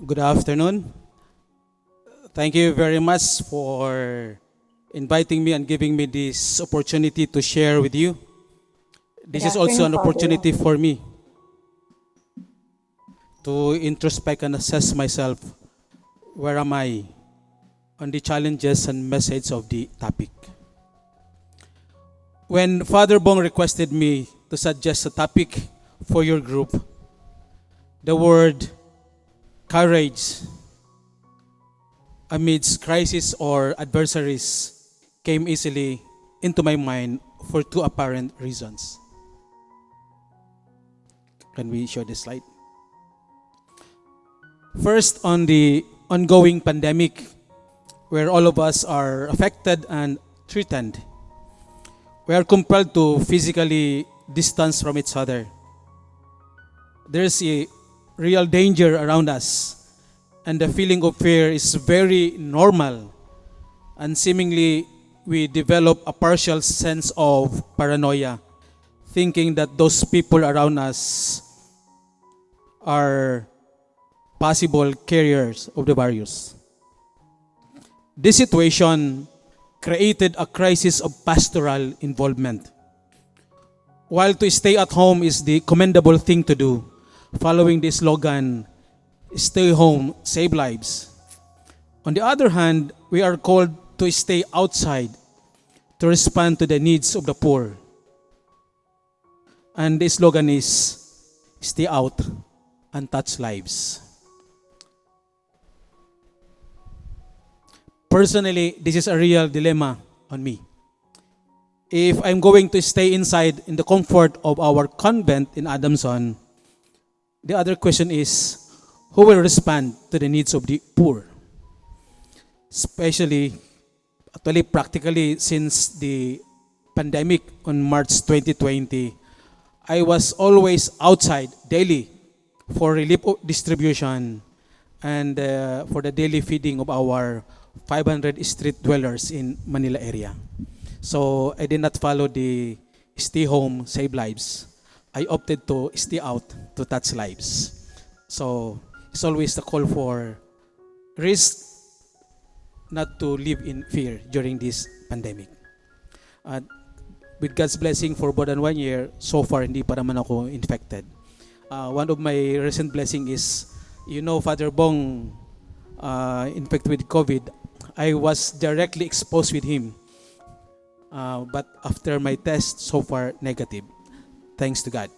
Good afternoon. Thank you very much for inviting me and giving me this opportunity to share with you. Good This is also afternoon, an Father. opportunity for me to introspect and assess myself. Where am I on the challenges and message of the topic? When Father Bong requested me to suggest a topic for your group, the word courage amidst crisis or adversaries came easily into my mind for two apparent reasons. Can we show this slide? First, on the ongoing pandemic, where all of us are affected and threatened, we are compelled to physically distance from each other. There's a real danger around us, and the feeling of fear is very normal, and seemingly we develop a partial sense of paranoia, thinking that those people around us are possible carriers of the virus. This situation created a crisis of pastoral involvement. While to stay at home is the commendable thing to do, following the slogan, "Stay home, save lives." On the other hand, we are called to stay outside to respond to the needs of the poor. And the slogan is, "Stay out and touch lives." Personally, this is a real dilemma on me. If I'm going to stay inside in the comfort of our convent in Adamson, the other question is, who will respond to the needs of the poor? Actually, practically since the pandemic on March 2020, I was always outside daily for relief distribution and for the daily feeding of our 500 street dwellers in Manila area. So I did not follow the stay home, save lives. I opted to stay out to touch lives. So it's always the call for risk not to live in fear during this pandemic. At with God's blessing for more than 1 year, so far hindi pa naman ako infected. One of my recent blessing is, Father Bong infected with COVID. I was directly exposed with him. But after my test, so far negative. Thanks to God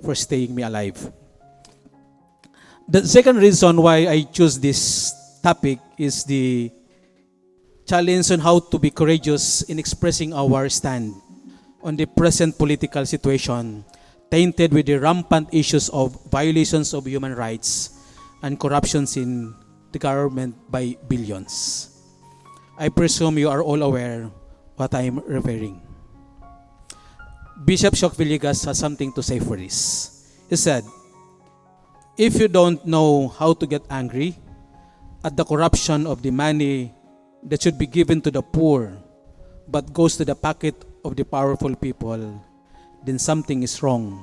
for staying me alive. The second reason why I choose this topic is the challenge on how to be courageous in expressing our stand on the present political situation, tainted with the rampant issues of violations of human rights and corruptions in the government by billions. I presume you are all aware what I am referring. Bishop Shock Villegas has something to say for this. He said, "If you don't know how to get angry at the corruption of the money that should be given to the poor but goes to the pocket of the powerful people, then something is wrong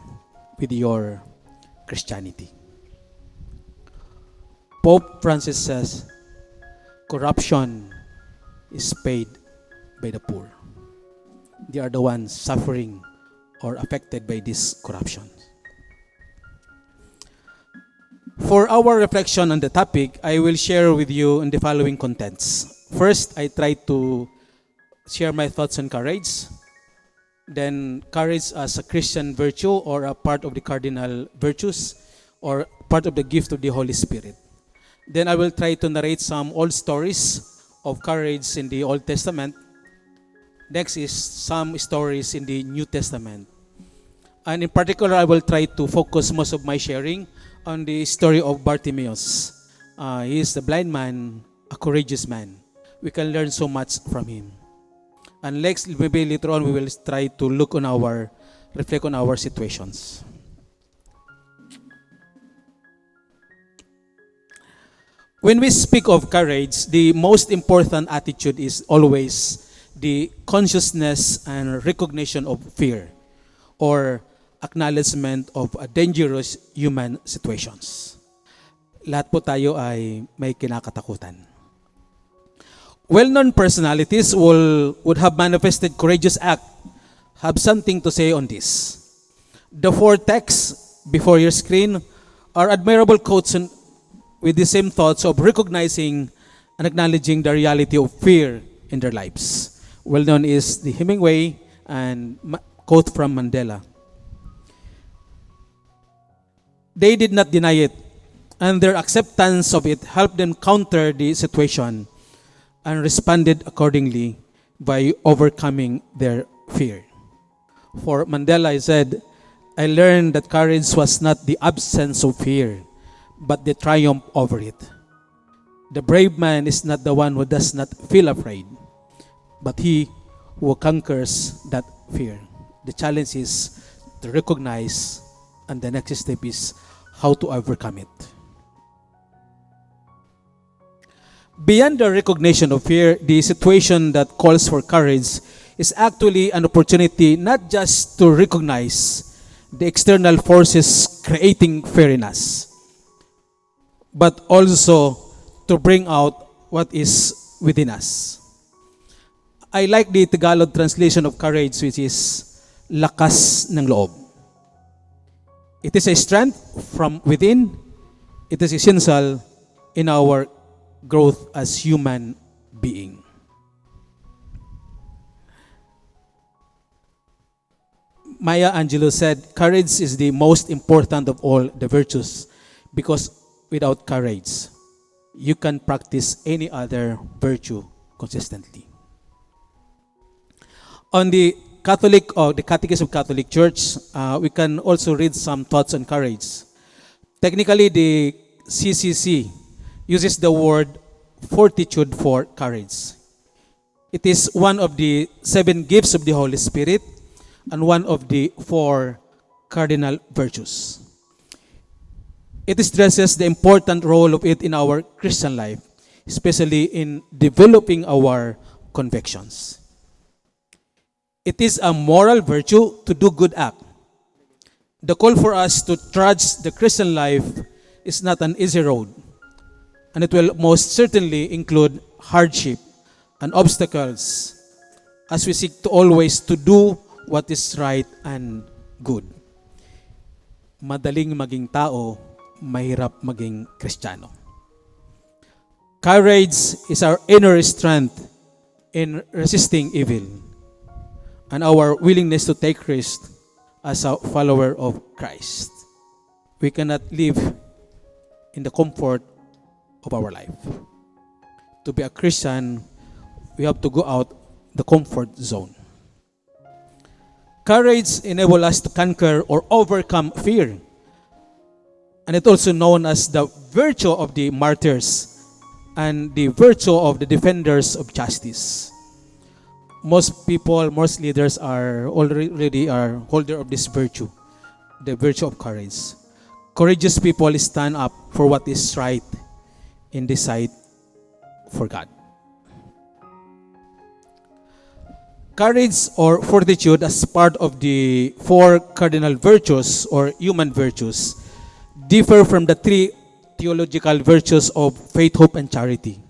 with your Christianity." Pope Francis says, corruption is paid by the poor. They are the ones suffering or affected by this corruption. For our reflection on the topic, I will share with you in the following contents. First, I try to share my thoughts on courage. Then, courage as a Christian virtue or a part of the cardinal virtues or part of the gift of the Holy Spirit. Then I will try to narrate some old stories of courage in the Old Testament. Next is some stories in the New Testament. And in particular, I will try to focus most of my sharing on the story of Bartimaeus. He is the blind man, a courageous man. We can learn so much from him. And next, maybe later on, we will try to reflect on our situations. When we speak of courage, the most important attitude is always the consciousness and recognition of fear or acknowledgement of dangerous human situations. Lahat po tayo ay may kinakatakutan. Well-known personalities would have manifested courageous act have something to say on this. The four texts before your screen are admirable quotes with the same thoughts of recognizing and acknowledging the reality of fear in their lives. Well-known is the Hemingway and quote from Mandela. They did not deny it, and their acceptance of it helped them counter the situation and responded accordingly by overcoming their fear. For Mandela, he said, I learned that courage was not the absence of fear, but the triumph over it. The brave man is not the one who does not feel afraid, but he who conquers that fear. The challenge is to recognize, and the next step is how to overcome it. Beyond the recognition of fear, the situation that calls for courage is actually an opportunity not just to recognize the external forces creating fear in us, but also to bring out what is within us. I like the Tagalog translation of courage, which is lakas ng loob. It is a strength from within. It is essential in our growth as human being. Maya Angelou said, courage is the most important of all the virtues because without courage, you can practice any other virtue consistently. On the Catholic or the Catechism of Catholic Church, we can also read some thoughts on courage. Technically, the CCC uses the word fortitude for courage. It is one of the 7 gifts of the Holy Spirit and one of the 4 cardinal virtues. It stresses the important role of it in our Christian life, especially in developing our convictions. It is a moral virtue to do good act. The call for us to trudge the Christian life is not an easy road, and it will most certainly include hardship and obstacles as we seek to always to do what is right and good. Madaling maging tao, mahirap maging Kristiyano. Courage is our inner strength in resisting evil and our willingness to take risk as a follower of Christ. We cannot live in the comfort of our life. To be a Christian, we have to go out the comfort zone. Courage enables us to conquer or overcome fear. And it's also known as the virtue of the martyrs and the virtue of the defenders of justice. Most people, most leaders are already holder of this virtue, the virtue of courage. Courageous people stand up for what is right in the sight for God. Courage or fortitude as part of the 4 cardinal virtues or human virtues differ from the 3 theological virtues of faith, hope, and charity.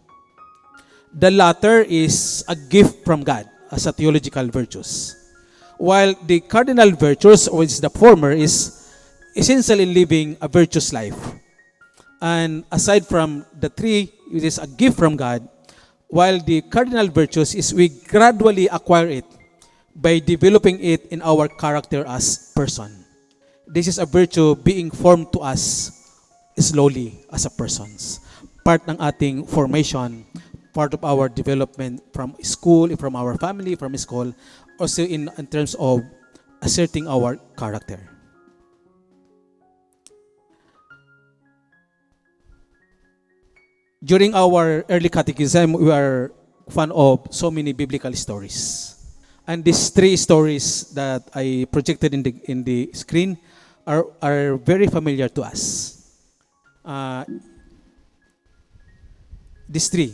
The latter is a gift from God as a theological virtues, while the cardinal virtues, which is the former, is essential in living a virtuous life. And aside from the 3, which is a gift from God, while the cardinal virtues is we gradually acquire it by developing it in our character as person. This is a virtue being formed to us slowly as a persons. Part ng ating formation, part of our development from school, from our family, from school, also in terms of asserting our character. During our early catechism, we are fan of so many biblical stories. And these 3 stories that I projected in the screen are very familiar to us. These 3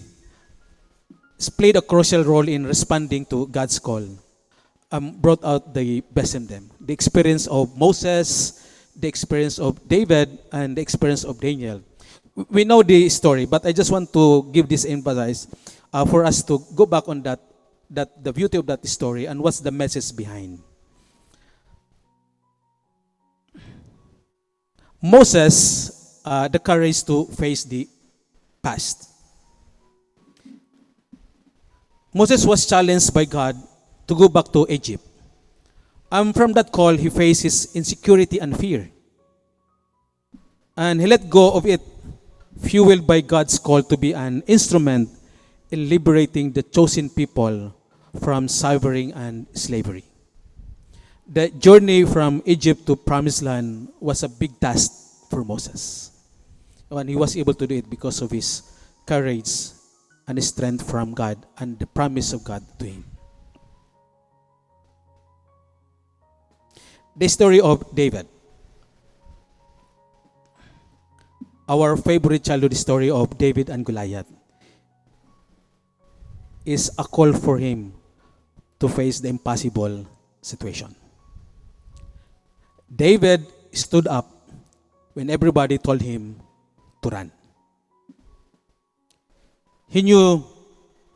played a crucial role in responding to God's call. Brought out the best in them. The experience of Moses, the experience of David, and the experience of Daniel. We know the story, but I just want to give this emphasis for us to go back on that the beauty of that story and what's the message behind. Moses, the courage to face the past. Moses was challenged by God to go back to Egypt. And from that call, he faced his insecurity and fear. And he let go of it, fueled by God's call to be an instrument in liberating the chosen people from suffering and slavery. The journey from Egypt to Promised Land was a big task for Moses. And he was able to do it because of his courage and his strength from God and the promise of God to him. The story of David. Our favorite childhood story of David and Goliath is a call for him to face the impossible situation. David stood up when everybody told him to run. He knew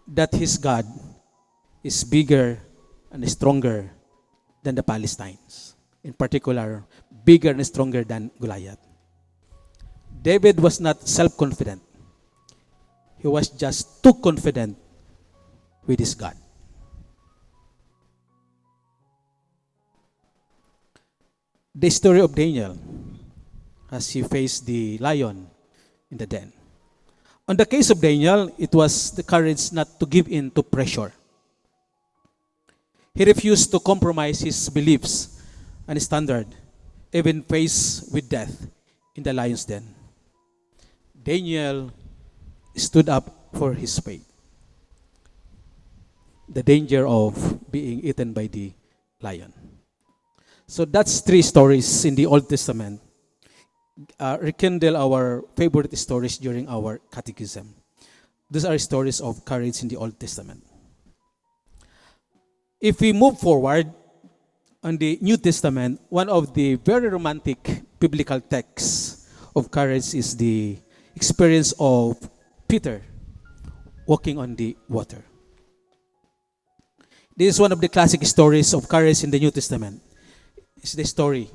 that his God is bigger and stronger than the Palestinians. In particular, bigger and stronger than Goliath. David was not self-confident. He was just too confident with his God. The story of Daniel as he faced the lion in the den. On the case of Daniel, it was the courage not to give in to pressure. He refused to compromise his beliefs and standard, even faced with death in the lion's den. Daniel stood up for his faith. The danger of being eaten by the lion. So that's three stories in the Old Testament. Rekindle our favorite stories during our catechism. These are stories of courage in the Old Testament. If we move forward on the New Testament, one of the very romantic biblical texts of courage is the experience of Peter walking on the water. This is one of the classic stories of courage in the New Testament. It's the story,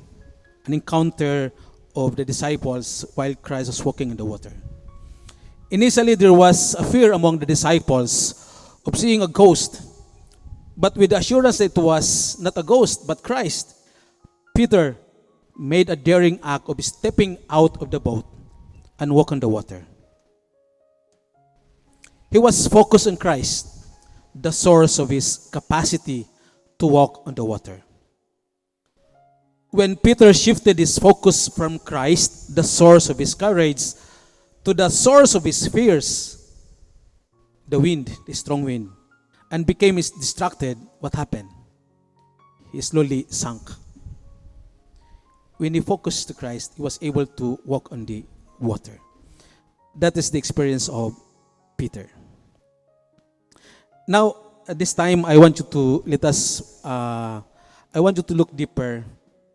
an encounter of the disciples while Christ was walking in the water. Initially, there was a fear among the disciples of seeing a ghost, but with the assurance that it was not a ghost, but Christ, Peter made a daring act of stepping out of the boat and walk on the water. He was focused on Christ, the source of his capacity to walk on the water. When Peter shifted his focus from Christ, the source of his courage, to the source of his fears, the wind, the strong wind, and became distracted, what happened? He slowly sank. When he focused to Christ, he was able to walk on the water. That is the experience of Peter. Now, at this time, I want you to look deeper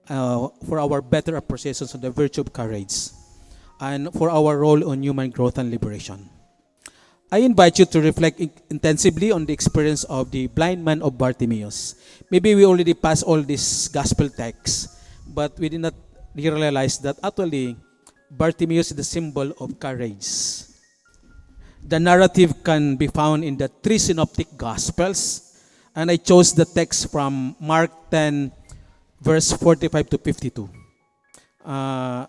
for our better appreciations of the virtue of courage and for our role on human growth and liberation. I invite you to reflect intensively on the experience of the blind man of Bartimaeus. Maybe we already passed all these gospel texts, but we did not realize that actually Bartimaeus is the symbol of courage. The narrative can be found in the three synoptic gospels, and I chose the text from Mark 10, verse 45 to 52. I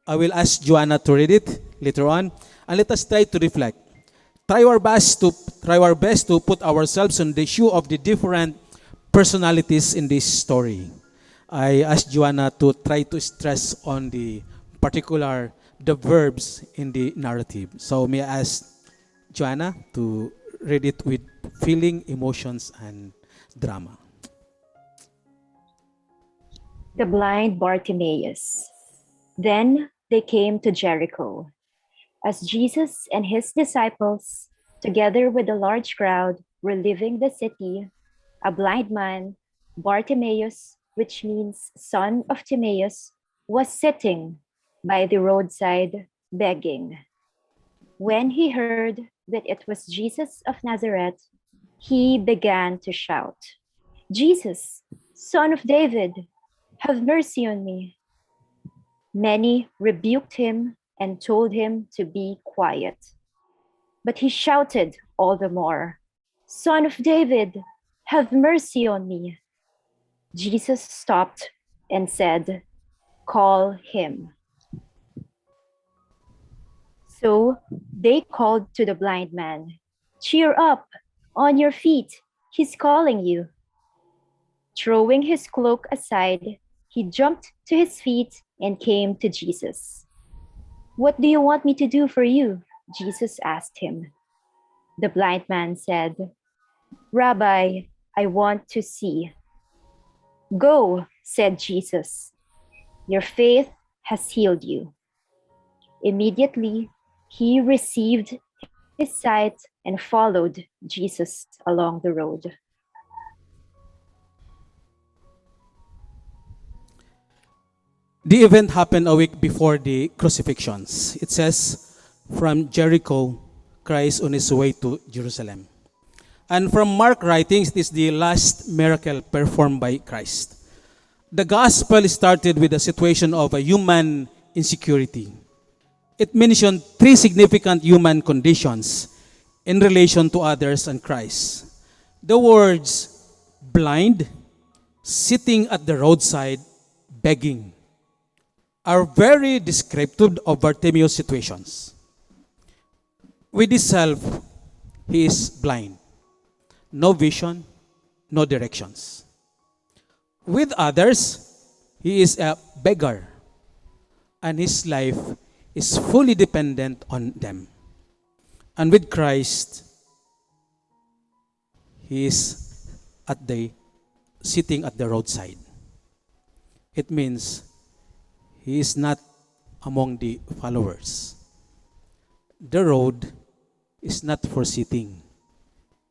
will ask Joanna to read it later on, and let us try to reflect. Try our best to put ourselves in the shoe of the different personalities in this story. I asked Joanna to try to stress on the verbs in the narrative. So may I ask Joanna to read it with feeling, emotions, and drama. The blind Bartimaeus. Then they came to Jericho. As Jesus and his disciples, together with a large crowd, were leaving the city, a blind man, Bartimaeus, which means son of Timaeus, was sitting by the roadside begging. When he heard that it was Jesus of Nazareth, he began to shout, Jesus, Son of David, have mercy on me. Many rebuked him and told him to be quiet. But he shouted all the more, Son of David, have mercy on me. Jesus stopped and said, Call him. So they called to the blind man, Cheer up, on your feet, he's calling you. Throwing his cloak aside, he jumped to his feet and came to Jesus. What do you want me to do for you? Jesus asked him. The blind man said, Rabbi, I want to see. Go, said Jesus. Your faith has healed you. Immediately, he received his sight and followed Jesus along the road. The event happened a week before the crucifixions. It says, from Jericho, Christ on his way to Jerusalem. And from Mark writings, it is the last miracle performed by Christ. The gospel started with a situation of a human insecurity. It mentioned three significant human conditions in relation to others and Christ. The words blind, sitting at the roadside, begging, are very descriptive of Bartimaeus' situations. With himself, he is blind, no vision, no directions. With others, he is a beggar, and his life is fully dependent on them. And with Christ, he is sitting at the roadside. It means he is not among the followers. The road is not for sitting.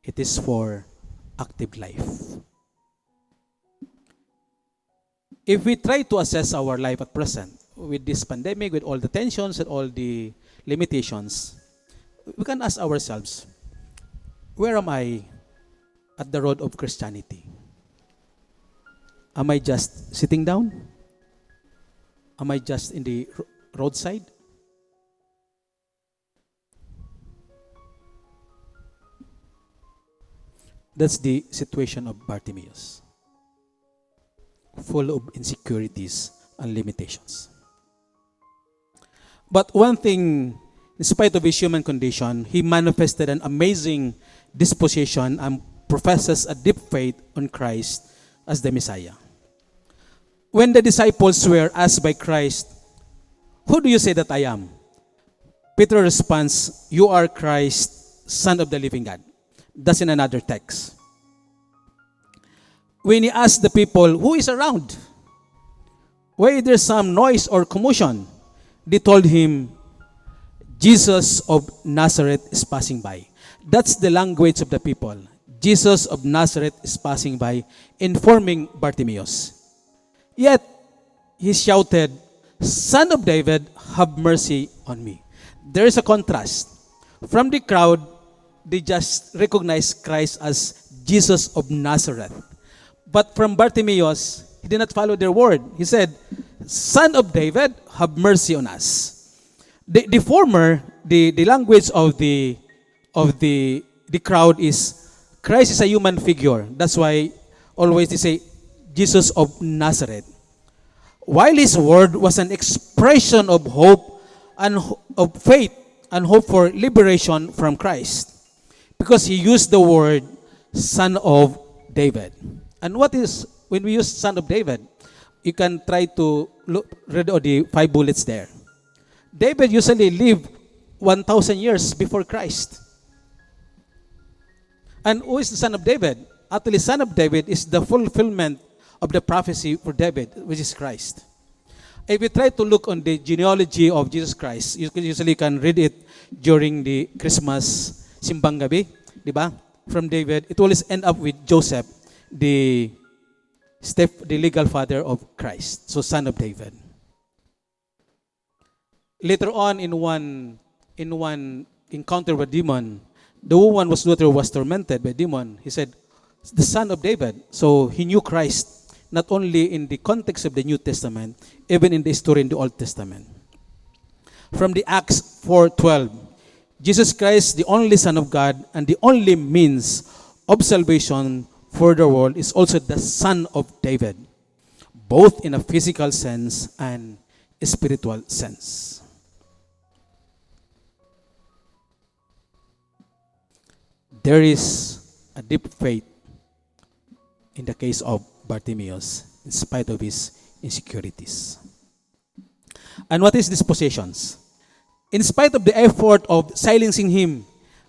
It is for active life. If we try to assess our life at present, with this pandemic, with all the tensions and all the limitations, we can ask ourselves, where am I at the road of Christianity? Am I just sitting down? Am I just in the roadside? That's the situation of Bartimaeus, full of insecurities and limitations. But one thing, in spite of his human condition, he manifested an amazing disposition and professes a deep faith on Christ as the Messiah. When the disciples were asked by Christ, "Who do you say that I am?" Peter responds, "You are Christ, Son of the living God." That's in another text. When he asked the people, "Who is around? Why is there some noise or commotion?" They told him, "Jesus of Nazareth is passing by." That's the language of the people. Jesus of Nazareth is passing by, informing Bartimaeus. Yet, he shouted, "Son of David, have mercy on me." There is a contrast. From the crowd, they just recognize Christ as Jesus of Nazareth. But from Bartimaeus, he did not follow their word. He said, "Son of David, have mercy on us." The former, the language of the crowd is, Christ is a human figure. That's why always they say, Jesus of Nazareth. While his word was an expression of hope and of faith and hope for liberation from Christ. Because he used the word Son of David. And what is, when we use Son of David, you can try to read all the 5 bullets there. David usually lived 1,000 years before Christ. And who is the Son of David? Actually, Son of David is the fulfillment of the prophecy for David, which is Christ. If you try to look on the genealogy of Jesus Christ, you usually can read it during the Christmas Simbang Gabi, di ba? From David, it always end up with Joseph, the legal father of Christ, so son of David. Later on, in one encounter with demon, the woman was tormented by demon. He said, "The son of David." So he knew Christ not only in the context of the New Testament, even in the story in the Old Testament. From the Acts 4:12, Jesus Christ, the only Son of God and the only means of salvation for the world, is also the Son of David, both in a physical sense and a spiritual sense. There is a deep faith in the case of Bartimaeus, in spite of his insecurities. And what is these possessions? In spite of the effort of silencing him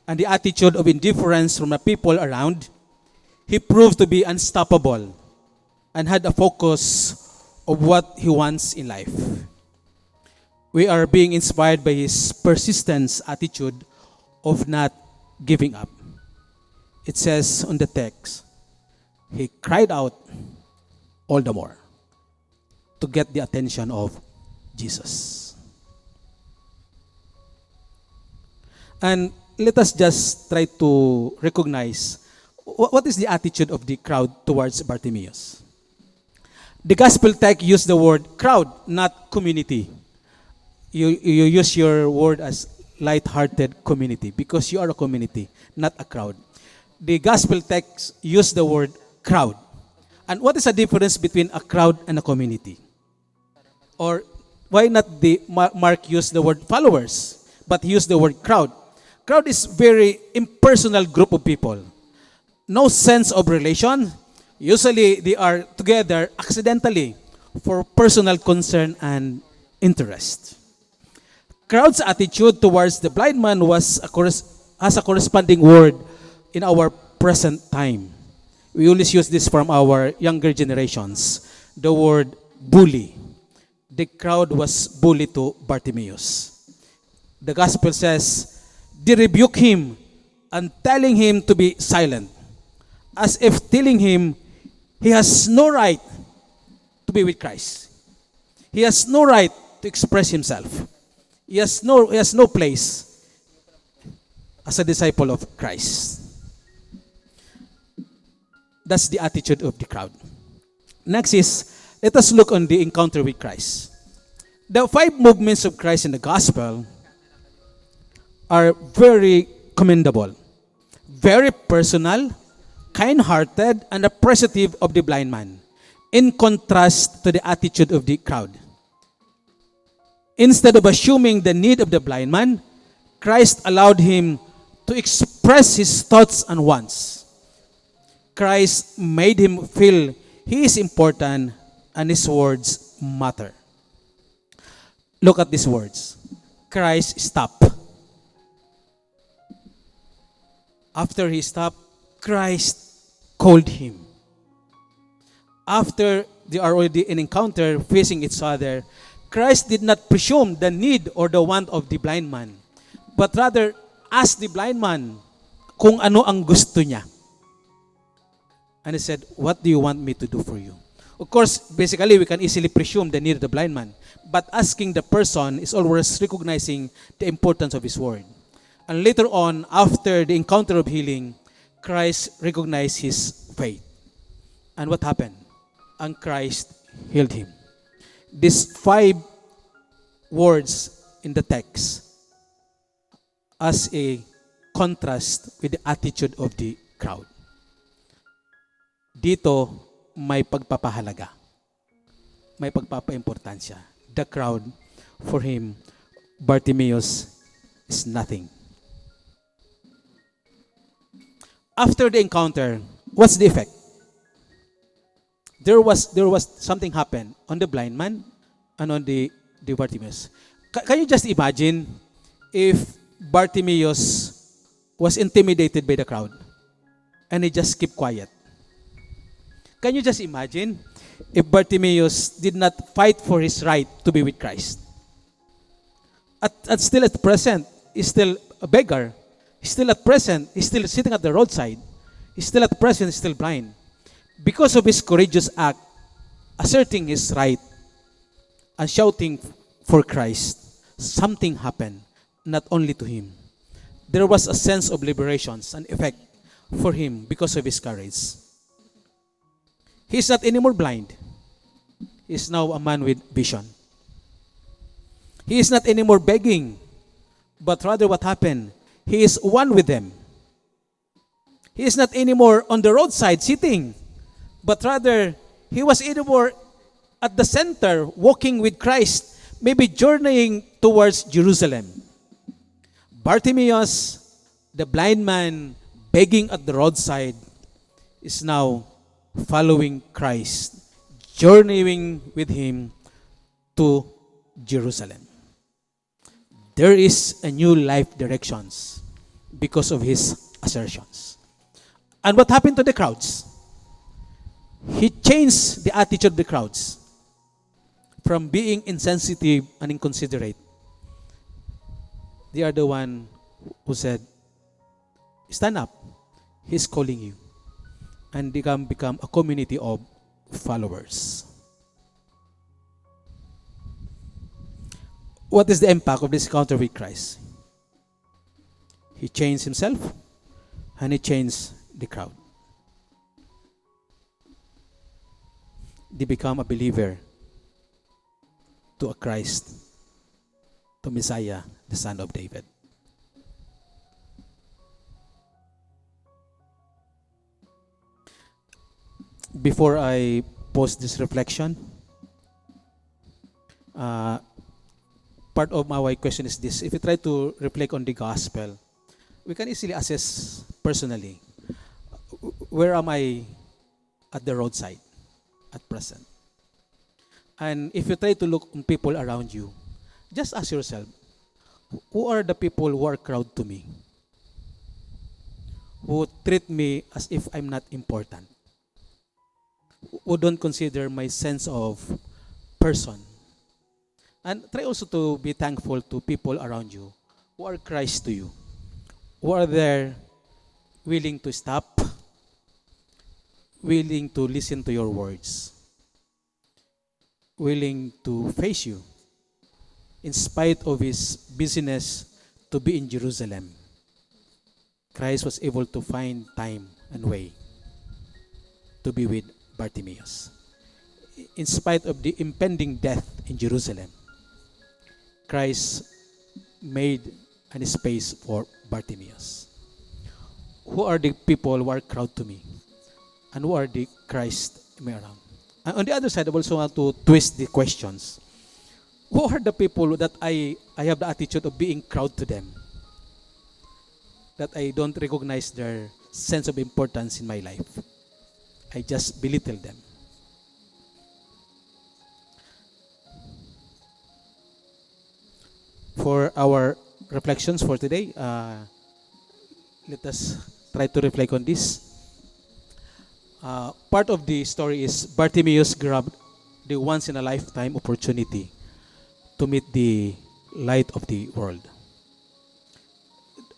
and the attitude of indifference from the people around, he proved to be unstoppable and had a focus of what he wants in life. We are being inspired by his persistence attitude of not giving up. It says on the text, he cried out all the more to get the attention of Jesus. And let us just try to recognize what is the attitude of the crowd towards Bartimaeus. The gospel text used the word crowd, not community. You use your word as light-hearted community because you are a community, not a crowd. The gospel text used the word crowd. And what is the difference between a crowd and a community? Or why not the Mark use the word followers, but use the word crowd? Crowd is very impersonal group of people. No sense of relation. Usually they are together accidentally for personal concern and interest. Crowd's attitude towards the blind man has a corresponding word in our present time. We always use this from our younger generations. The word bully. The crowd was bully to Bartimaeus. The gospel says, they rebuke him and telling him to be silent, as if telling him he has no right to be with Christ. He has no right to express himself. He has no place as a disciple of Christ. That's the attitude of the crowd. Next is, let us look on the encounter with Christ. The 5 movements of Christ in the gospel are very commendable, very personal, kind-hearted, and appreciative of the blind man, in contrast to the attitude of the crowd. Instead of assuming the need of the blind man, Christ allowed him to express his thoughts and wants. Christ made him feel he is important and his words matter. Look at these words. Christ stopped. After he stopped, Christ called him. After they are already in encounter facing each other, Christ did not presume the need or the want of the blind man, but rather asked the blind man kung ano ang gusto niya. And he said, "What do you want me to do for you?" Of course, basically, we can easily presume the need of the blind man. But asking the person is always recognizing the importance of his word. And later on, after the encounter of healing, Christ recognized his faith. And what happened? And Christ healed him. These 5 words in the text as a contrast with the attitude of the crowd. Dito, may pagpapahalaga. May pagpapaimportansya. The crowd, for him, Bartimaeus is nothing. After the encounter, what's the effect? There was something happen on the blind man and on the Bartimaeus. Can you just imagine if Bartimaeus was intimidated by the crowd and he just kept quiet? Can you just imagine if Bartimaeus did not fight for his right to be with Christ? Still at present, he's still a beggar. He's still at present, he's still sitting at the roadside. He's still at present, he's still blind. Because of his courageous act, asserting his right and shouting for Christ, something happened, not only to him. There was a sense of liberation, an effect for him because of his courage. He is not anymore blind. He is now a man with vision. He is not anymore begging, but rather what happened? He is one with them. He is not anymore on the roadside sitting, but rather he was anymore at the center, walking with Christ, maybe journeying towards Jerusalem. Bartimaeus, the blind man begging at the roadside, is now following Christ, journeying with him to Jerusalem. There is a new life directions because of his assertions. And what happened to the crowds? He changed the attitude of the crowds from being insensitive and inconsiderate. They are the one who said, stand up, he's calling you. And they can become a community of followers. What is the impact of this encounter with Christ? He changed himself and he changed the crowd. They become a believer to a Christ, to Messiah, the Son of David. Before I post this reflection, part of my question is this. If you try to reflect on the gospel, we can easily assess personally, where am I at the roadside at present? And if you try to look on people around you, just ask yourself, who are the people who are crowd to me? Who treat me as if I'm not important? Who don't consider my sense of person? And try also to be thankful to people around you who are Christ to you, who are there willing to stop, willing to listen to your words, willing to face you in spite of his busyness to be in Jerusalem. Christ was able to find time and way to be with Bartimaeus. In spite of the impending death in Jerusalem, Christ made a space for Bartimaeus. Who are the people who are crowd to me? And who are the Christ me around? And on the other side, I also want to twist the questions. Who are the people that I have the attitude of being crowd to them? That I don't recognize their sense of importance in my life. I just belittle them. For our reflections for today, let us try to reflect on this. Part of the story is Bartimaeus grabbed the once-in-a-lifetime opportunity to meet the light of the world.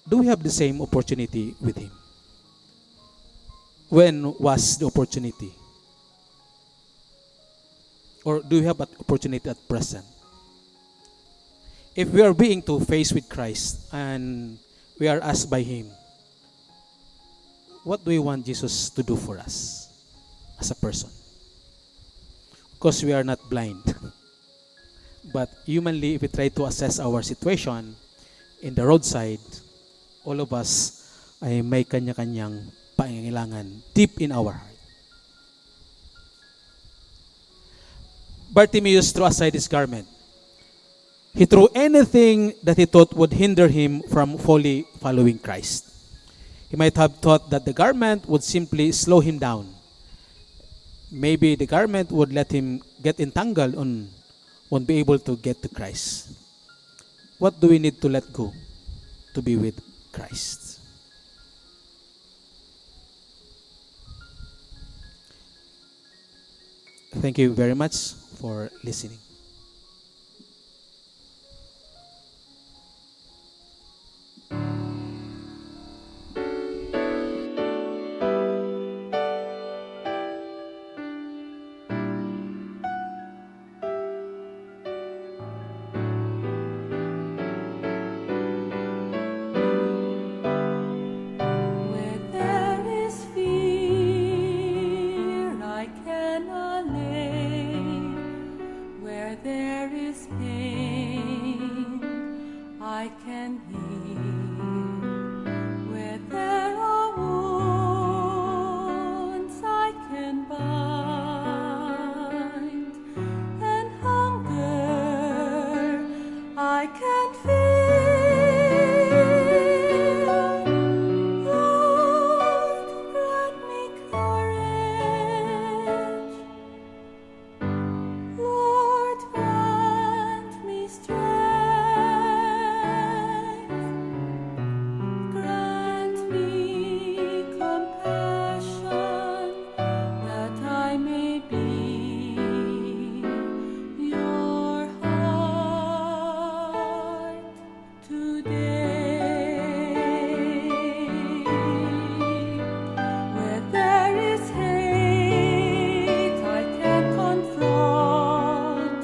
Do we have the same opportunity with him? When was the opportunity? Or do we have an opportunity at present? If we are being to face with Christ and we are asked by him, what do we want Jesus to do for us as a person? Because we are not blind. But humanly, if we try to assess our situation in the roadside, all of us ay may kanya-kanyang pangangailangan deep in our heart. Bartimaeus threw aside his garment. He threw anything that he thought would hinder him from fully following Christ. He might have thought that the garment would simply slow him down. Maybe the garment would let him get entangled on won't be able to get to Christ. What do we need to let go to be with Christ? Thank you very much for listening. I can heal. Where there are wounds I can bind, and hunger I can feel. Lord, grant me courage. Lord, grant me strength. Grant me compassion, that I may be your heart today. Where there is hate, I can confront.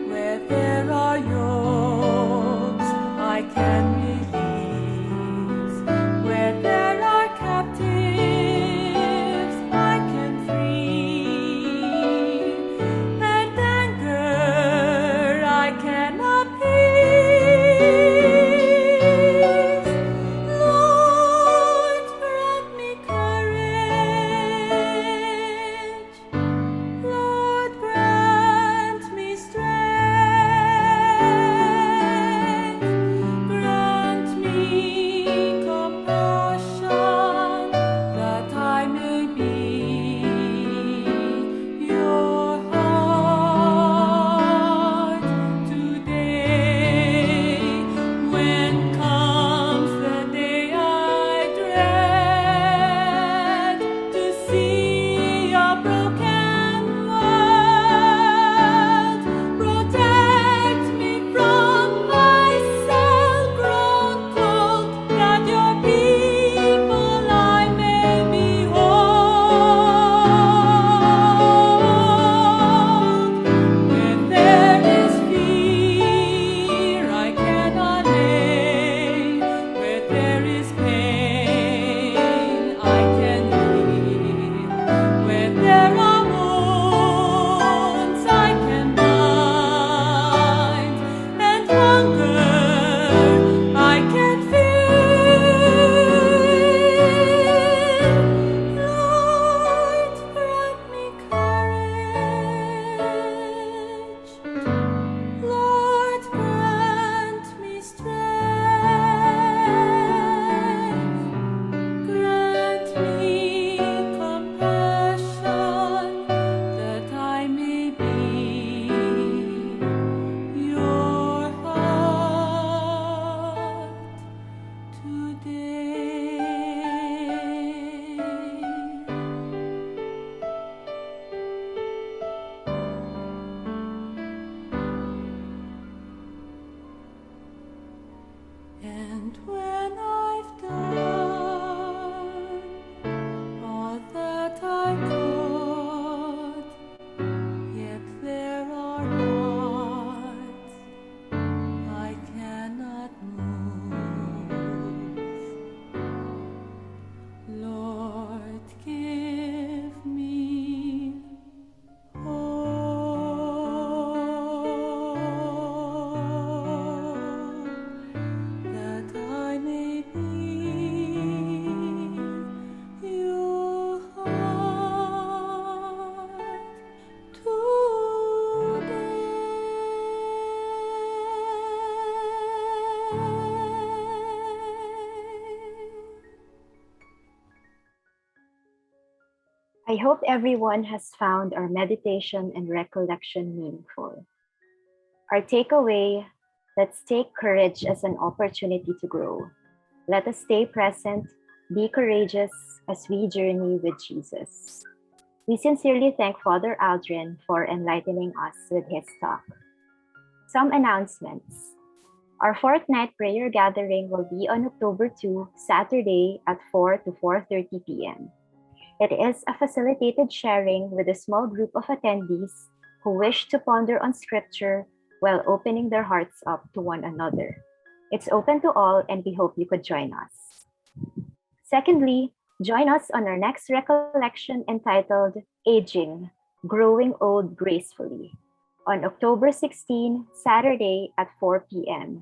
Where there are yokes, I can release. Where there are captives, I can free. And anger I can appease. Lord, grant me courage. Lord, grant me strength. Grant me compassion, that I may be your heart today. When comes the day I dread, to see a broken world, protect me from myself grown cold, that your people I may behold. Where there is fear, I cannot lay. Where there is pain, I can heal. Where there are wounds, I can bind, and hunger I can feel. Lord, grant me courage. Lord, grant me strength. Grant me compassion, that I may be your heart today. And when I've done all that I could, yet there are hearts I cannot move. Lord, give me hope, that I may be your heart today. I hope everyone has found our meditation and recollection meaningful. Our takeaway: let's take courage as an opportunity to grow. Let us stay present, be courageous as we journey with Jesus. We sincerely thank Father Aldrin for enlightening us with his talk. Some announcements. Our fortnight prayer gathering will be on October 2, Saturday at 4 to 4:30 p.m. It is a facilitated sharing with a small group of attendees who wish to ponder on Scripture while opening their hearts up to one another. It's open to all, and we hope you could join us. Secondly, join us on our next recollection entitled Aging, Growing Old Gracefully, on October 16, Saturday at 4 p.m.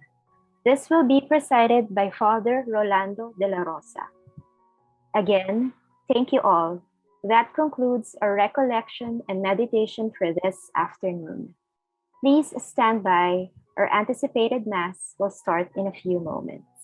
This will be presided by Father Rolando de la Rosa. Again, thank you all. That concludes our recollection and meditation for this afternoon. Please stand by. Our anticipated Mass will start in a few moments.